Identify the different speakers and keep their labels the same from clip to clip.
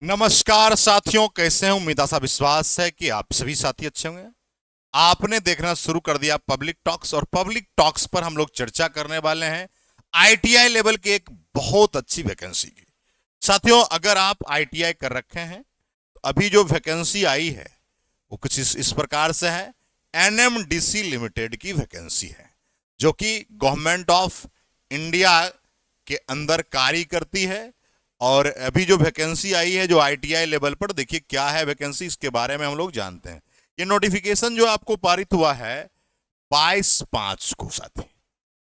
Speaker 1: नमस्कार साथियों, कैसे हैं? उम्मीद आशा विश्वास है कि आप सभी साथी अच्छे होंगे। आपने देखना शुरू कर दिया पब्लिक टॉक्स, और पब्लिक टॉक्स पर हम लोग चर्चा करने वाले हैं आईटीआई लेवल की एक बहुत अच्छी वैकेंसी की। साथियों, अगर आप आईटीआई कर रखे हैं तो अभी जो वैकेंसी आई है वो कुछ इस प्रकार से है। एनएमडीसी लिमिटेड की वैकेंसी है, जो कि गवर्नमेंट ऑफ इंडिया के अंदर कार्य करती है। और अभी जो वैकेंसी आई है जो आईटीआई लेवल पर, देखिए क्या है वैकेंसी, इसके बारे में हम लोग जानते हैं। ये नोटिफिकेशन जो आपको पारित हुआ है 22/5 को, साथी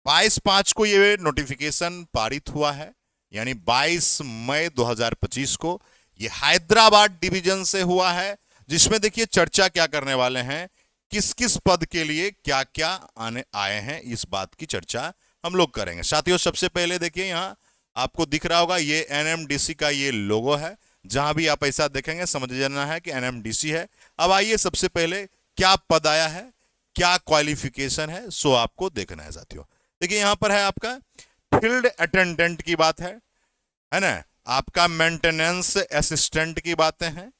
Speaker 1: 22/5 को ये नोटिफिकेशन पारित हुआ है, यानी 22 मई 2025 को ये हैदराबाद डिवीजन से हुआ है। जिसमें देखिए चर्चा क्या करने वाले हैं, किस किस पद के लिए क्या क्या आने आए हैं, इस बात की चर्चा हम लोग करेंगे। साथियों, सबसे पहले देखिए यहां आपको दिख रहा होगा ये एनएमडीसी का ये लोगो है। जहां भी आप ऐसा देखेंगे समझ जाना है कि एनएमडीसी है। अब आइए सबसे पहले क्या पद आया है, क्या क्वालिफिकेशन है, सो आपको देखना है। साथियों देखिए यहां पर है आपका फील्ड अटेंडेंट की बात है ना। आपका मेंटेनेंस असिस्टेंट की बातें हैं।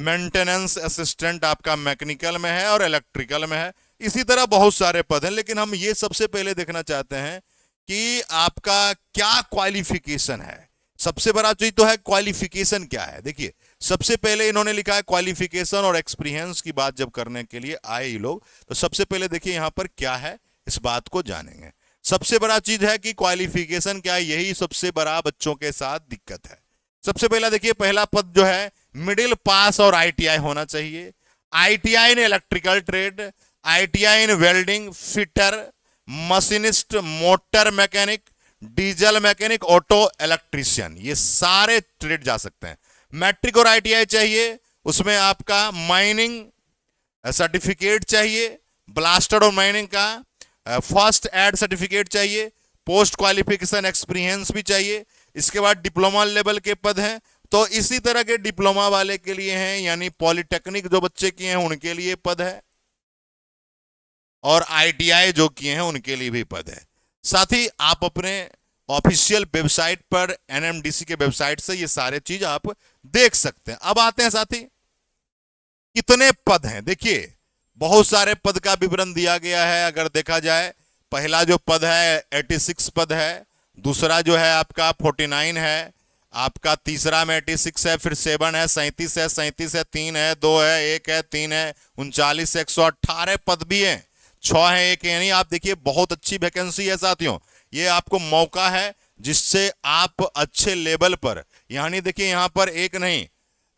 Speaker 1: मेंटेनेंस असिस्टेंट आपका मैकेनिकल में है और इलेक्ट्रिकल में है। इसी तरह बहुत सारे पद हैं, लेकिन हम ये सबसे पहले देखना चाहते हैं कि आपका क्या क्वालिफिकेशन है। सबसे बड़ा चीज तो है क्वालिफिकेशन क्या है। देखिए सबसे पहले इन्होंने लिखा है क्वालिफिकेशन और एक्सपीरियंस की बात जब करने के लिए आए ये लोग, तो सबसे पहले देखिए यहां पर क्या है, इस बात को जानेंगे। सबसे बड़ा चीज है कि क्वालिफिकेशन क्या है, यही सबसे बड़ा बच्चों के साथ दिक्कत है। सबसे पहला देखिए, पहला पद जो है मिडिल पास और आईटीआई होना चाहिए। ITI in electrical trade, ITI in welding, fitter, machinist, motor mechanic, diesel mechanic, auto electrician, ये सारे ट्रेड जा सकते हैं। मैट्रिक और आईटीआई चाहिए, उसमें आपका माइनिंग सर्टिफिकेट चाहिए, ब्लास्टर और माइनिंग का फर्स्ट एड सर्टिफिकेट चाहिए, पोस्ट क्वालिफिकेशन एक्सपीरियंस भी चाहिए। इसके बाद डिप्लोमा लेवल के पद हैं, तो इसी तरह के डिप्लोमा वाले के लिए हैं, यानी पॉलिटेक्निक जो बच्चे किए हैं उनके लिए पद है, और आईटीआई जो किए हैं उनके लिए भी पद है। साथ ही आप अपने ऑफिशियल वेबसाइट पर, एनएमडीसी के वेबसाइट से ये सारे चीज आप देख सकते हैं। अब आते हैं साथी कितने पद हैं। देखिए बहुत सारे पद का विवरण दिया गया है। अगर देखा जाए, पहला जो पद है 86 पद है, दूसरा जो है आपका 49 है, आपका तीसरा में 86 है, फिर 7 है, 37 है, 37 है, 3 है, 2 है, 1 है, 3 है, 39, 118 पद भी हैं, 6 है, 1 है। यानी आप देखिए बहुत अच्छी वैकेंसी है साथियों। ये आपको मौका है जिससे आप अच्छे लेवल पर, यानी देखिए यहां पर एक नहीं,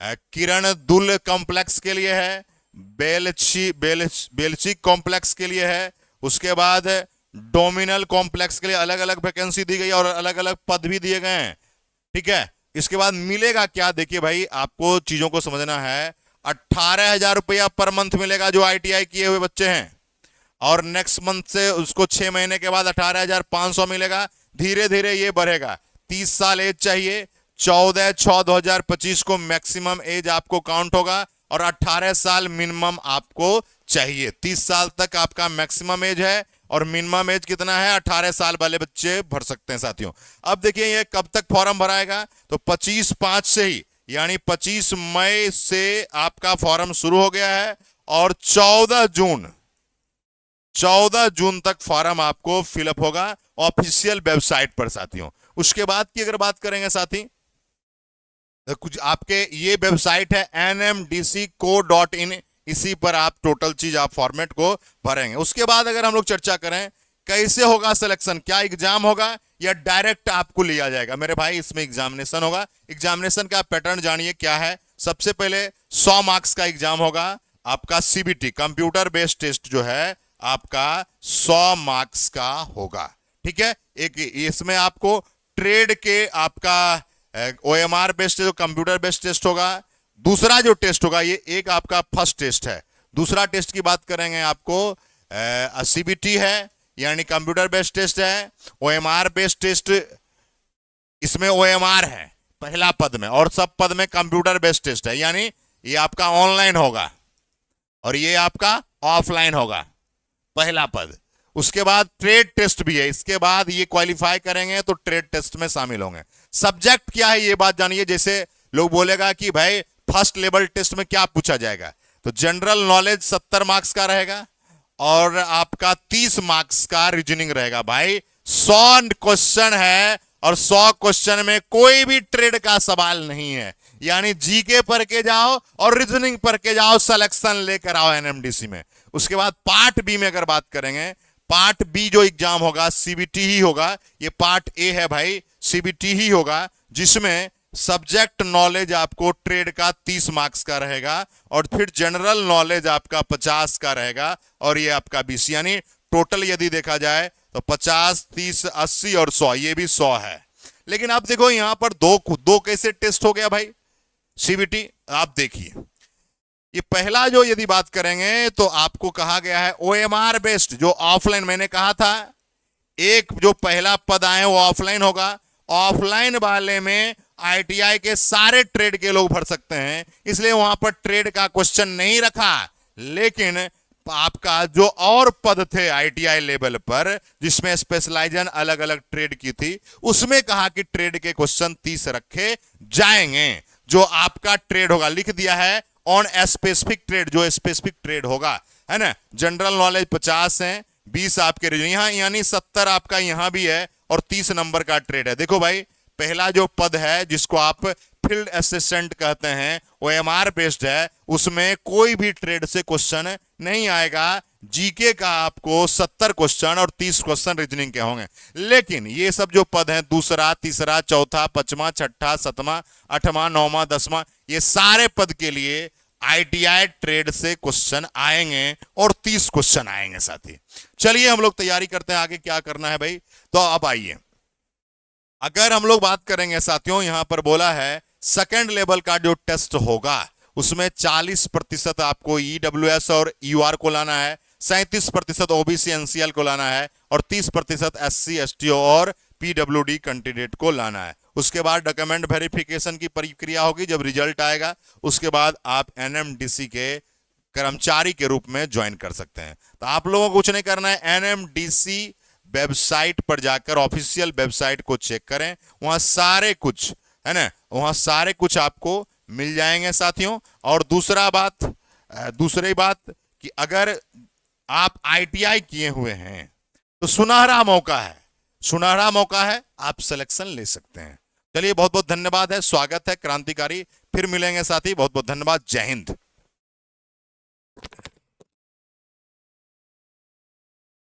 Speaker 1: किरण दुल कॉम्प्लेक्स के लिए है, बेलची कॉम्प्लेक्स के लिए है, उसके बाद डोमिनल कॉम्प्लेक्स के लिए अलग अलग वैकेंसी दी गई और अलग अलग पद भी दिए गए हैं। ठीक है, इसके बाद मिलेगा क्या, देखिए भाई आपको चीजों को समझना है। 18,000 रुपया पर मंथ मिलेगा जो आईटीआई किए हुए बच्चे हैं, और नेक्स्ट मंथ से उसको 6 महीने के बाद 18,500 मिलेगा। धीरे धीरे ये बढ़ेगा। 30 साल एज चाहिए, 14/6/2025 को मैक्सिमम एज आपको काउंट होगा, और 18 साल मिनिमम आपको चाहिए। 30 साल तक आपका मैक्सिमम एज है, और मिनिमम एज कितना है, 18 साल वाले बच्चे भर सकते हैं साथियों। अब देखिए ये कब तक फॉर्म भराएगा, तो 25/5 से ही, यानी 25 मई से आपका फॉर्म शुरू हो गया है, और 14 जून तक फॉर्म आपको फिलअप होगा ऑफिशियल वेबसाइट पर साथियों। उसके बाद की अगर बात करेंगे साथी, तो कुछ आपके ये वेबसाइट है nmdcco.in, इसी पर आप टोटल चीज आप फॉर्मेट को भरेंगे। उसके बाद अगर हम लोग चर्चा करें कैसे होगा सिलेक्शन, क्या एग्जाम होगा या डायरेक्ट आपको लिया जाएगा, मेरे भाई इसमें एग्जामिनेशन होगा। एग्जामिनेशन का पैटर्न जानिए क्या है। सबसे पहले 100 मार्क्स का एग्जाम होगा आपका, सीबीटी कंप्यूटर बेस्ड टेस्ट जो है आपका 100 मार्क्स का होगा। ठीक है, एक इसमें आपको ट्रेड के आपका ओएमआर बेस्ड जो कंप्यूटर बेस्ड टेस्ट होगा। दूसरा जो टेस्ट होगा ये एक आपका फर्स्ट टेस्ट है। दूसरा टेस्ट की बात करेंगे आपको सीबीटी है, यानी कंप्यूटर बेस्ड टेस्ट है। ओएमआर बेस्ड टेस्ट, इसमें ओएमआर है पहला पद में, और सब पद में कंप्यूटर बेस्ड टेस्ट है, यानी ये आपका ऑनलाइन होगा और ये आपका ऑफलाइन होगा पहला पद। उसके बाद ट्रेड टेस्ट भी है, इसके बाद ये क्वालिफाई करेंगे तो ट्रेड टेस्ट में शामिल होंगे। सब्जेक्ट क्या है ये बात जानिए, जैसे लोग बोलेगा कि भाई फर्स्ट लेवल टेस्ट में क्या पूछा जाएगा, तो जनरल नॉलेज 70 मार्क्स का रहेगा और आपका 30 मार्क्स का रीजनिंग रहेगा। भाई 100 क्वेश्चन है और 100 क्वेश्चन में कोई भी ट्रेड का सवाल नहीं है, यानी जीके पढ़ के जाओ और रीजनिंग पढ़ के जाओ, सिलेक्शन लेकर आओ एनएमडीसी में। उसके बाद पार्ट बी में अगर बात करेंगे, पार्ट बी जो एग्जाम होगा सीबीटी ही होगा, ये पार्ट ए है भाई, सीबीटी ही होगा, जिसमें सब्जेक्ट नॉलेज आपको ट्रेड का 30 मार्क्स का रहेगा और फिर जनरल नॉलेज आपका 50 का रहेगा और ये आपका 20, यानी टोटल यदि देखा जाए तो 50, 30, 80 और 100, ये भी 100 है। लेकिन आप देखो यहां पर दो कैसे टेस्ट हो गया भाई सीबीटी। आप देखिए ये पहला जो यदि बात करेंगे तो आपको कहा गया है ओएमआर बेस्ड, जो ऑफलाइन, मैंने कहा था एक जो पहला पद आए वो ऑफलाइन होगा। ऑफलाइन वाले में आईटीआई के सारे ट्रेड के लोग भर सकते हैं, इसलिए वहां पर ट्रेड का क्वेश्चन नहीं रखा। लेकिन आपका जो और पद थे आईटीआई लेवल पर जिसमें स्पेशलाइजेशन अलग अलग ट्रेड की थी, उसमें कहा कि ट्रेड के क्वेश्चन 30 रखे जाएंगे। जो आपका ट्रेड होगा, लिख दिया है ऑन स्पेसिफिक ट्रेड, जो स्पेसिफिक ट्रेड होगा, है ना। जनरल नॉलेज 50 है, 20 आपके रीजनिंग, यहां यानी 70 आपका यहां भी है और 30 नंबर का ट्रेड है। देखो भाई पहला जो पद है जिसको आप फील्ड असिस्टेंट कहते हैं, वो एमआर बेस्ड है, उसमें कोई भी ट्रेड से क्वेश्चन नहीं आएगा। जीके का आपको 70 क्वेश्चन और 30 क्वेश्चन रीजनिंग के होंगे। लेकिन ये सब जो पद हैं, दूसरा, तीसरा, चौथा, पांचवा, छठा, सातवां, आठवां, नौवां, 10वां, ये सारे पद के लिए आईटीआई ट्रेड से क्वेश्चन आएंगे और 30 क्वेश्चन आएंगे साथी। चलिए हम लोग तैयारी करते हैं, आगे क्या करना है भाई। तो अब आइए, अगर हम लोग बात करेंगे साथियों, यहां पर बोला है सेकेंड लेवल का जो टेस्ट होगा उसमें 40% आपको ईडब्ल्यूएस और यूआर को लाना है, 37% ओबीसी एनसीएल को लाना है और 30% एससी एसटीओ और पीडब्ल्यूडी कैंडिडेट को लाना है। उसके बाद डॉक्यूमेंट वेरिफिकेशन की प्रक्रिया होगी, जब रिजल्ट आएगा उसके बाद आप एनएमडीसी के कर्मचारी के रूप में ज्वाइन कर सकते हैं। तो आप लोगों को कुछ नहीं करना है, एनएमडीसी वेबसाइट पर जाकर ऑफिशियल वेबसाइट को चेक करें, वहां सारे कुछ है ना, वहां सारे कुछ आपको मिल जाएंगे साथियों। और दूसरी बात कि अगर आप आईटीआई किए हुए हैं तो सुनहरा मौका है, आप सिलेक्शन ले सकते हैं। चलिए बहुत बहुत धन्यवाद है, स्वागत है क्रांतिकारी, फिर मिलेंगे साथी, बहुत बहुत धन्यवाद, जय हिंद।